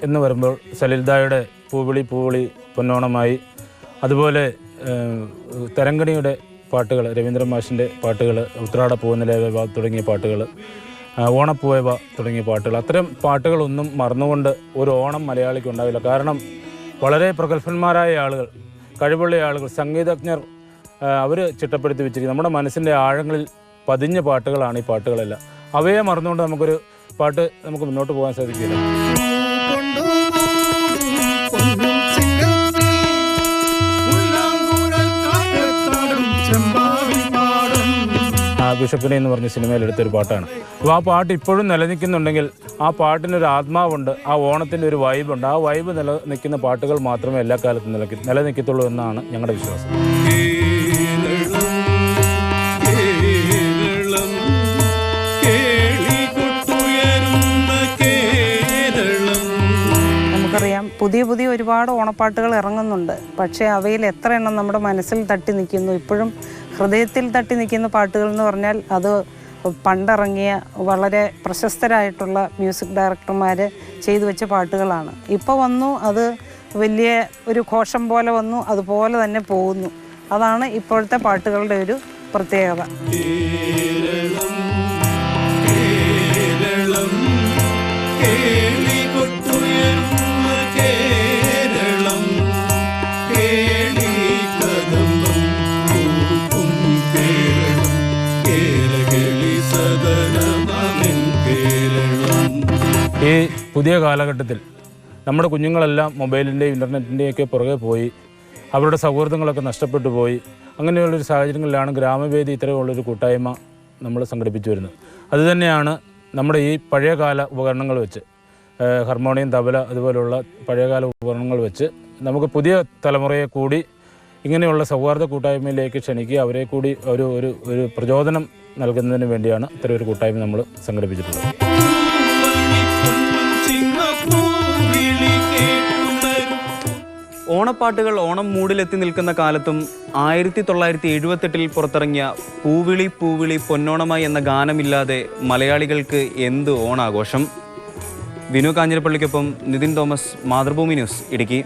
എന്ന് വരുമ്പോൾ സലിൽദായുടെ പൂവിളി പൂവിളി പൊന്നോണമായി, അതുപോലെ തരംഗണിയുടെ പാട്ടുകൾ, രവീന്ദ്രൻ മാഷിൻ്റെ പാട്ടുകൾ, ഉത്രാട പൂവനിലേവ തുടങ്ങിയ പാട്ടുകൾ, ഓണപ്പൂവ തുടങ്ങിയ പാട്ടുകൾ, അത്തരം പാട്ടുകളൊന്നും മറന്നുകൊണ്ട് ഒരു ഓണം മലയാളിക്ക് ഉണ്ടാവില്ല. കാരണം വളരെ പ്രഗത്ഭന്മാരായ ആളുകൾ, കഴിവുള്ള ആളുകൾ, സംഗീതജ്ഞർ അവർ ചിട്ടപ്പെടുത്തി വെച്ചിരിക്കും. നമ്മുടെ മനസ്സിൻ്റെ ആഴങ്ങളിൽ പതിഞ്ഞ പാട്ടുകളാണ് ഈ പാട്ടുകളെല്ലാം. അവയെ മറന്നുകൊണ്ട് നമുക്കൊരു പാട്ട് നമുക്ക് മുന്നോട്ട് പോകാൻ സാധിക്കില്ല. ബിഷപ്പിനെ എന്ന് പറഞ്ഞ സിനിമയിലെടുത്തൊരു പാട്ടാണ്. അപ്പോൾ ആ പാട്ട് ഇപ്പോഴും നിലനിൽക്കുന്നുണ്ടെങ്കിൽ ആ പാട്ടിനൊരു ആത്മാവുണ്ട്, ആ ഓണത്തിൻ്റെ ഒരു വൈബുണ്ട്. ആ വൈബ് നിലനിൽക്കുന്ന പാട്ടുകൾ മാത്രമേ എല്ലാ കാലത്തും നിലനിൽക്കത്തുള്ളൂ എന്നാണ് ഞങ്ങളുടെ വിശ്വാസം. നമുക്കറിയാം പുതിയ പുതിയ ഒരുപാട് ഓണപ്പാട്ടുകൾ ഇറങ്ങുന്നുണ്ട്. പക്ഷേ അവയിൽ എത്ര എണ്ണം നമ്മുടെ മനസ്സിൽ തട്ടി നിൽക്കുന്നു, ഇപ്പോഴും ഹൃദയത്തിൽ തട്ടി നിൽക്കുന്ന പാട്ടുകൾ എന്ന് പറഞ്ഞാൽ അത് പണ്ടിറങ്ങിയ വളരെ പ്രശസ്തരായിട്ടുള്ള മ്യൂസിക് ഡയറക്ടർമാർ ചെയ്തു വെച്ച പാട്ടുകളാണ്. ഇപ്പോൾ വന്നു അത് വലിയ ഒരു ഘോഷം പോലെ വന്നു, അതുപോലെ തന്നെ പോകുന്നു. അതാണ് ഇപ്പോഴത്തെ പാട്ടുകളുടെ ഒരു പ്രത്യേകത. ഈ പുതിയ കാലഘട്ടത്തിൽ നമ്മുടെ കുഞ്ഞുങ്ങളെല്ലാം മൊബൈലിൻ്റെയും ഇൻ്റർനെറ്റിൻ്റെയൊക്കെ പുറകെ പോയി അവരുടെ സൗഹൃദങ്ങളൊക്കെ നഷ്ടപ്പെട്ടു പോയി. അങ്ങനെയുള്ളൊരു സാഹചര്യങ്ങളിലാണ് ഗ്രാമവേദി ഇത്തരമുള്ളൊരു കൂട്ടായ്മ നമ്മൾ സംഘടിപ്പിച്ചു വരുന്നത്. അതുതന്നെയാണ് നമ്മുടെ ഈ പഴയകാല ഉപകരണങ്ങൾ വെച്ച്, ഹാർമോണിയം, തബല അതുപോലുള്ള പഴയകാല ഉപകരണങ്ങൾ വെച്ച് നമുക്ക് പുതിയ തലമുറയെ കൂടി ഇങ്ങനെയുള്ള സൗഹാർദ്ദ കൂട്ടായ്മയിലേക്ക് ക്ഷണിക്കുക, അവരെ കൂടി ഒരു പ്രചോദനം നൽകുന്നതിന് വേണ്ടിയാണ് ഇത്തരം ഒരു കൂട്ടായ്മ നമ്മൾ സംഘടിപ്പിച്ചിട്ടുള്ളത്. ഓണപ്പാട്ടുകൾ ഓണം മൂഡിലെത്തി നിൽക്കുന്ന കാലത്തും 1978 പുറത്തിറങ്ങിയ പൂവിളി പൂവിളി പൊന്നോണമായി എന്ന ഗാനമില്ലാതെ മലയാളികൾക്ക് എന്ത് ഓണാഘോഷം? വിനു കാഞ്ഞിരപ്പള്ളിക്കൊപ്പം നിതിൻ തോമസ്, മാതൃഭൂമി ന്യൂസ്, ഇടുക്കി.